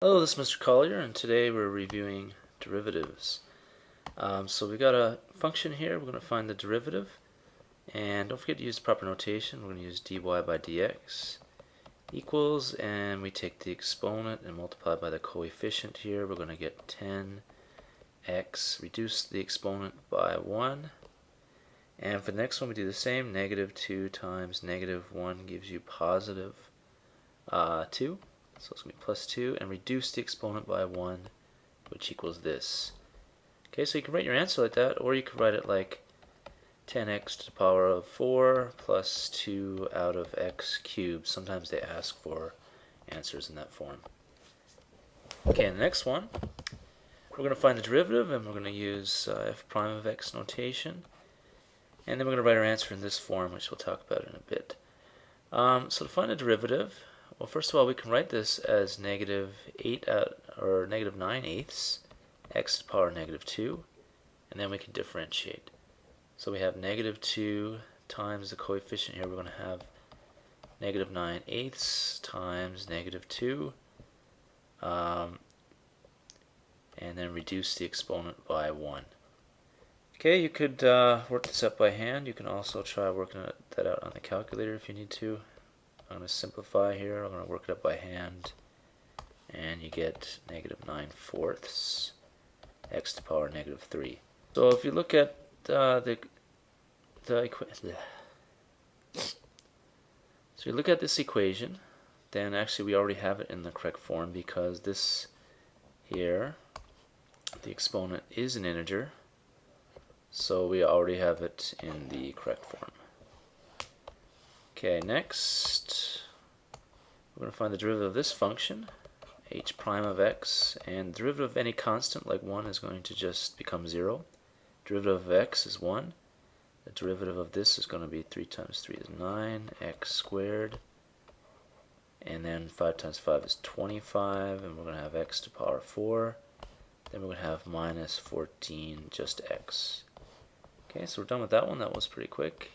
Hello, this is Mr. Collier, and today we're reviewing derivatives. So we got a function here. We're going to find the derivative, and don't forget to use proper notation. We're going to use dy by dx equals, and we take the exponent and multiply by the coefficient here. We're going to get 10x, reduce the exponent by 1. And for the next one we do the same. Negative 2 times negative 1 gives you positive 2. So it's going to be plus 2, and reduce the exponent by 1, which equals this. Okay, so you can write your answer like that, or you could write it like 10x to the power of 4 plus 2 out of x cubed. Sometimes they ask for answers in that form. Okay, in the next one, we're going to find the derivative, and we're going to use f prime of x notation. And then we're going to write our answer in this form, which we'll talk about in a bit. So to find the derivative, well, first of all, we can write this as negative 9/8 x to the power of negative 2, and then we can differentiate. So we have negative 2 times the coefficient here. We're going to have negative 9/8 times negative 2, and then reduce the exponent by 1. Okay, you could work this up by hand. You can also try working that out on the calculator if you need to. I'm going to simplify here. I'm going to work it up by hand, and you get negative 9/4 x to the power of negative 3. So if you look at this equation, then actually we already have it in the correct form, because this here, the exponent is an integer, so we already have it in the correct form. Okay, next we're going to find the derivative of this function, h prime of x, and the derivative of any constant like 1 is going to just become 0. Derivative of x is 1. The derivative of this is going to be 3 times 3 is 9, x squared, and then 5 times 5 is 25, and we're going to have x to the power 4. Then we're going to have minus 14 just x. Okay, so we're done with that one. That was pretty quick.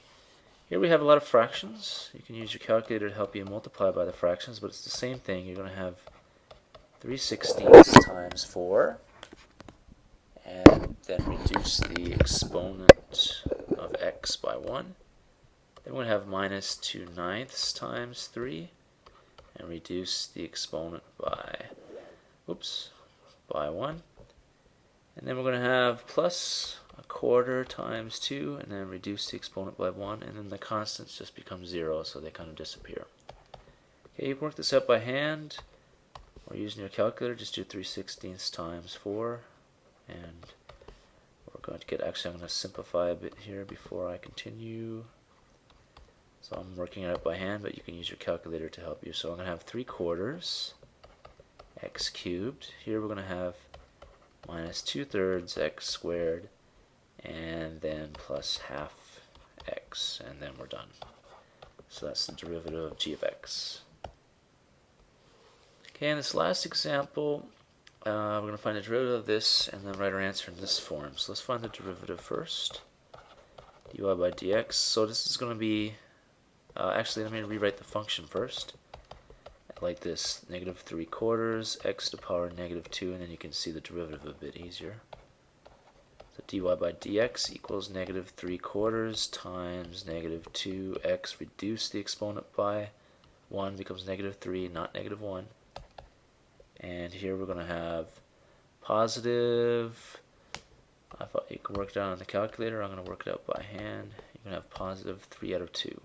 Here we have a lot of fractions. You can use your calculator to help you multiply by the fractions, but it's the same thing. You're going to have 3/16 times 4, and then reduce the exponent of x by 1. Then we're going to have minus 2/9 times 3, and reduce the exponent by 1. And then we're going to have plus 1/4 times 2, and then reduce the exponent by 1, and then the constants just become 0, so they kind of disappear. Okay, you can work this out by hand, or using your calculator. Just do 3/16 times 4, and we're going to get, actually I'm going to simplify a bit here before I continue. So I'm working it out by hand, but you can use your calculator to help you. So I'm going to have 3/4 x cubed. Here we're going to have minus 2/3 x squared, and then plus half x, and then we're done. So that's the derivative of g of x. Okay, in this last example, we're going to find the derivative of this and then write our answer in this form. So let's find the derivative first. dy by dx. So this is going to be, actually let me rewrite the function first. Like this, negative 3/4 x to the power of negative 2, and then you can see the derivative a bit easier. So dy by dx equals negative 3/4 times negative 2x, reduce the exponent by 1, becomes negative 3, not negative 1. And here we're going to have positive, I thought you could work it out on the calculator, I'm going to work it out by hand. You're going to have positive 3 out of 2.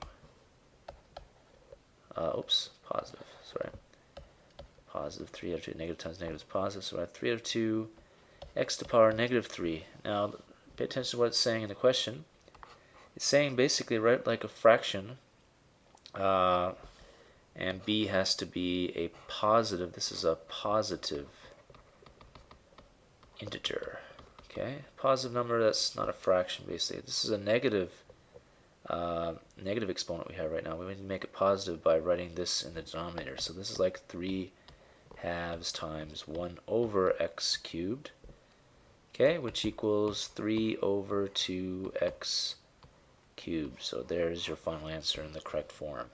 Positive, sorry. Positive 3 out of 2, negative times negative is positive, so I have 3 out of 2, x to the power of negative 3. Now, pay attention to what it's saying in the question. It's saying basically write like a fraction, and b has to be a positive. This is a positive integer. Okay, positive number, that's not a fraction basically. This is a negative exponent we have right now. We need to make it positive by writing this in the denominator. So this is like 3 halves times 1 over x cubed, okay, which equals 3 over 2x cubed. So there's your final answer in the correct form.